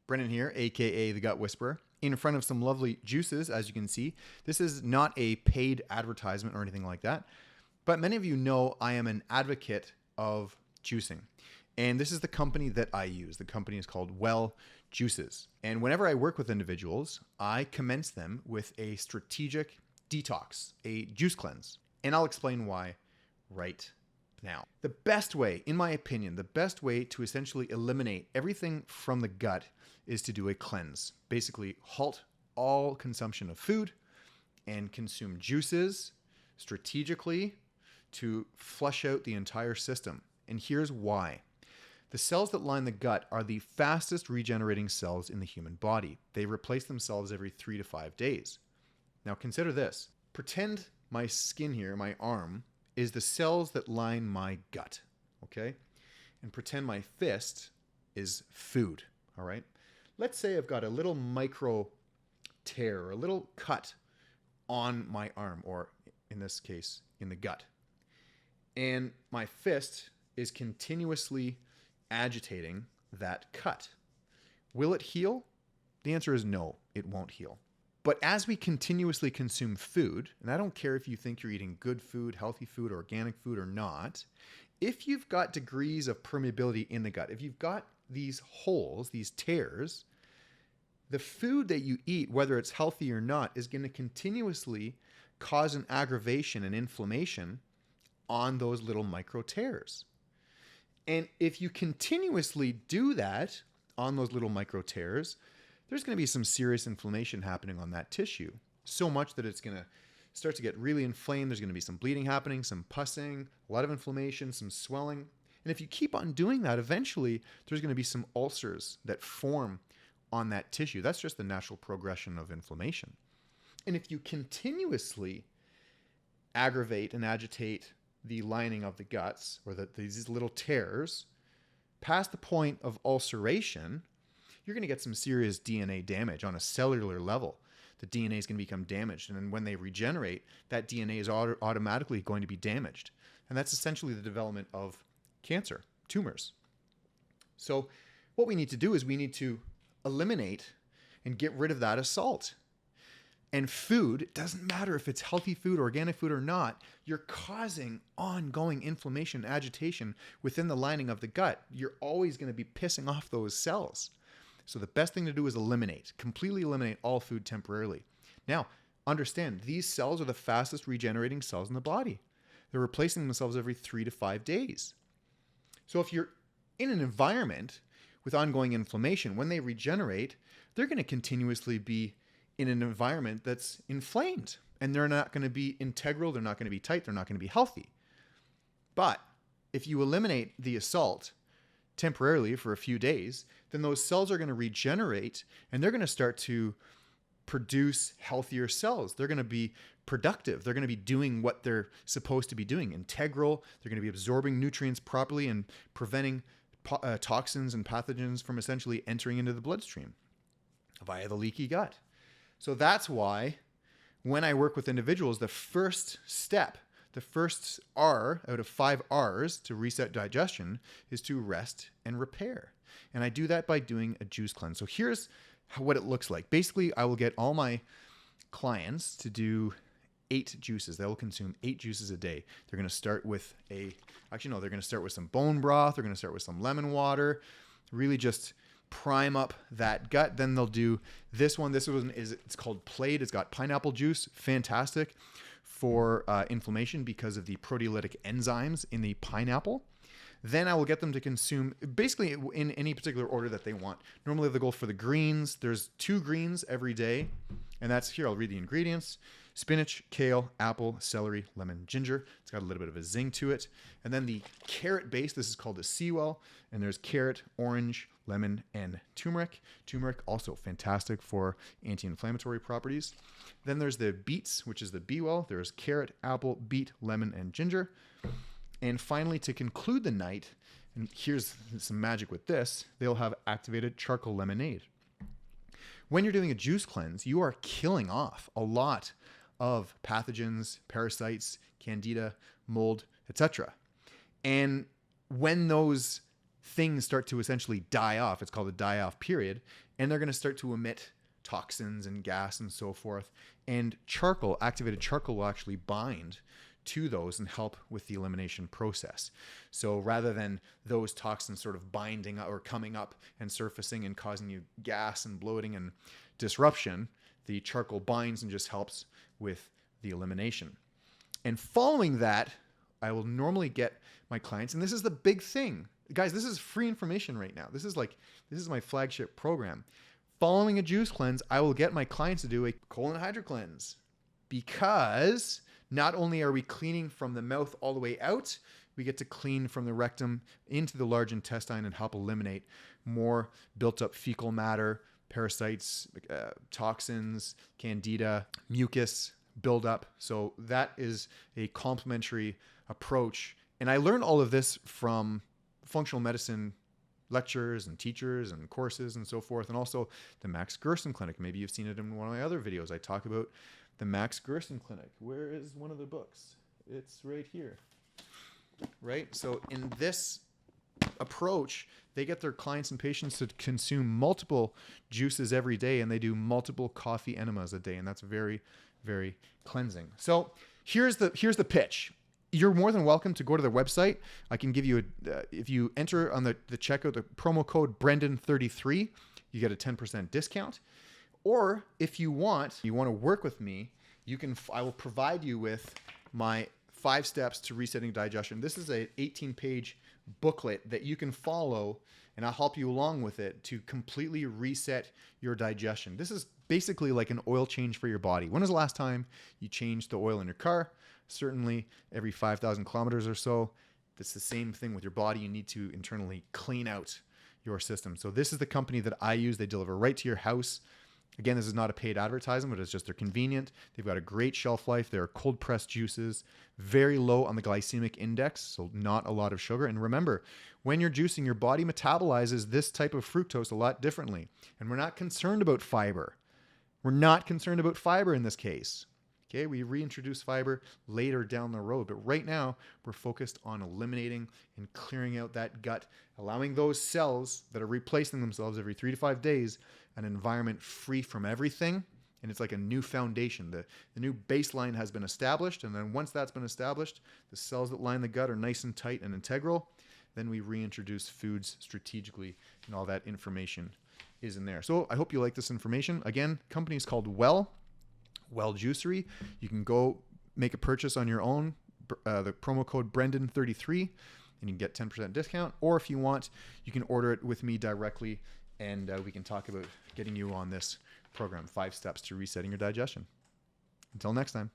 Brennan here, aka the Gut Whisperer, in front of some lovely juices, as you can see. This is not a paid advertisement or anything like that, but many of you know I am an advocate of juicing. And this is the company that I use. The company is called Well Juices. And whenever I work with individuals, I commence them with a strategic detox, a juice cleanse. And I'll explain why right now. The best way, in my opinion, the best way to essentially eliminate everything from the gut is to do a cleanse. Basically, halt all consumption of food and consume juices strategically to flush out the entire system. And here's why. The cells that line the gut are the fastest regenerating cells in the human body. They replace themselves every 3 to 5 days. Now consider this. Pretend my skin here, my arm, is the cells that line my gut, okay? And pretend my fist is food, all right? Let's say I've got a little micro tear or a little cut on my arm, or in this case, in the gut. And my fist is continuously agitating that cut. Will it heal? The answer is no, it won't heal. But as we continuously consume food, and I don't care if you think you're eating good food, healthy food, organic food or not, if you've got degrees of permeability in the gut, if you've got these holes, these tears, the food that you eat, whether it's healthy or not, is going to continuously cause an aggravation and inflammation on those little micro tears. And if you continuously do that on those little micro tears, there's going to be some serious inflammation happening on that tissue. So much that it's going to start to get really inflamed. There's going to be some bleeding happening, some pussing, a lot of inflammation, some swelling. And if you keep on doing that, eventually there's going to be some ulcers that form on that tissue. That's just the natural progression of inflammation. And if you continuously aggravate and agitate the lining of the guts, or these little tears, past the point of ulceration, you're going to get some serious DNA damage on a cellular level. The DNA is going to become damaged. And then when they regenerate, that DNA is automatically going to be damaged. And that's essentially the development of cancer, tumors. So what we need to do is we need to eliminate and get rid of that assault. And food, it doesn't matter if it's healthy food, organic food or not, you're causing ongoing inflammation, agitation within the lining of the gut. You're always going to be pissing off those cells. So the best thing to do is completely eliminate all food temporarily. Now, understand, these cells are the fastest regenerating cells in the body. They're replacing themselves every 3 to 5 days. So if you're in an environment with ongoing inflammation, when they regenerate, they're going to continuously be in an environment that's inflamed, and they're not going to be integral, they're not going to be tight, they're not going to be healthy. But if you eliminate the assault temporarily for a few days, then those cells are going to regenerate and they're going to start to produce healthier cells. They're going to be productive. They're going to be doing what they're supposed to be doing, integral. They're going to be absorbing nutrients properly and preventing toxins and pathogens from essentially entering into the bloodstream via the leaky gut. So that's why when I work with individuals, the first step, the first R out of 5 R's to reset digestion is to rest and repair. And I do that by doing a juice cleanse. So here's what it looks like. Basically, I will get all my clients to do 8 juices. They will consume 8 juices a day. They're going to start with they're going to start with some bone broth. They're going to start with some lemon water. Really just prime up that gut. Then they'll do this one. It's called Plaid. It's got pineapple juice. Fantastic for inflammation because of the proteolytic enzymes in the pineapple. Then I will get them to consume basically in any particular order that they want. Normally they'll go for the greens. There's 2 greens every day. And that's here. I'll read the ingredients. Spinach, kale, apple, celery, lemon, ginger. It's got a little bit of a zing to it. And then the carrot base, this is called a Seawell. And there's carrot, orange, lemon, and turmeric. Turmeric also fantastic for anti-inflammatory properties. Then there's the beets, which is the B-Well. There's carrot, apple, beet, lemon, and ginger. And finally, to conclude the night, and here's some magic with this, they'll have activated charcoal lemonade. When you're doing a juice cleanse, you are killing off a lot of pathogens, parasites, candida, mold, etc. And when those things start to essentially die off. It's called a die-off period. And they're going to start to emit toxins and gas and so forth. And charcoal, activated charcoal, will actually bind to those and help with the elimination process. So rather than those toxins sort of binding or coming up and surfacing and causing you gas and bloating and disruption, the charcoal binds and just helps with the elimination. And following that, I will normally get my clients, and this is the big thing. Guys, this is free information right now. This is my flagship program. Following a juice cleanse, I will get my clients to do a colon hydro cleanse, because not only are we cleaning from the mouth all the way out, we get to clean from the rectum into the large intestine and help eliminate more built up fecal matter, parasites, toxins, candida, mucus buildup. So that is a complementary approach. And I learned all of this from functional medicine lectures and teachers and courses and so forth, and also the Max Gerson Clinic. Maybe you've seen it in one of my other videos. I talk about the Max Gerson Clinic. Where is one of the books? It's right here. Right? So in this approach, they get their clients and patients to consume multiple juices every day, and they do multiple coffee enemas a day, and that's very, very cleansing. So here's the pitch. You're more than welcome to go to their website. I can give you if you enter on the checkout, the promo code Brendan33, you get a 10% discount. Or if you want to work with me, I will provide you with my 5 steps to resetting digestion. This is an 18-page booklet that you can follow, and I'll help you along with it to completely reset your digestion. This is basically like an oil change for your body. When was the last time you changed the oil in your car? Certainly every 5,000 kilometers or so. It's the same thing with your body. You need to internally clean out your system. So this is the company that I use. They deliver right to your house. Again, this is not a paid advertisement, but it's just they're convenient. They've got a great shelf life. They're cold pressed juices, very low on the glycemic index, so not a lot of sugar. And remember, when you're juicing, your body metabolizes this type of fructose a lot differently. And we're not concerned about fiber. We're not concerned about fiber in this case. Okay, we reintroduce fiber later down the road, but right now we're focused on eliminating and clearing out that gut, allowing those cells that are replacing themselves every 3 to 5 days, an environment free from everything. And it's like a new foundation. The new baseline has been established, and then once that's been established, the cells that line the gut are nice and tight and integral. Then we reintroduce foods strategically, and all that information is in there. So I hope you like this information. Again, company is called Well Juicery. You can go make a purchase on your own, the promo code Brendan33, and you can get 10% discount. Or if you want, you can order it with me directly, and we can talk about getting you on this program, 5 steps to resetting your digestion. Until next time.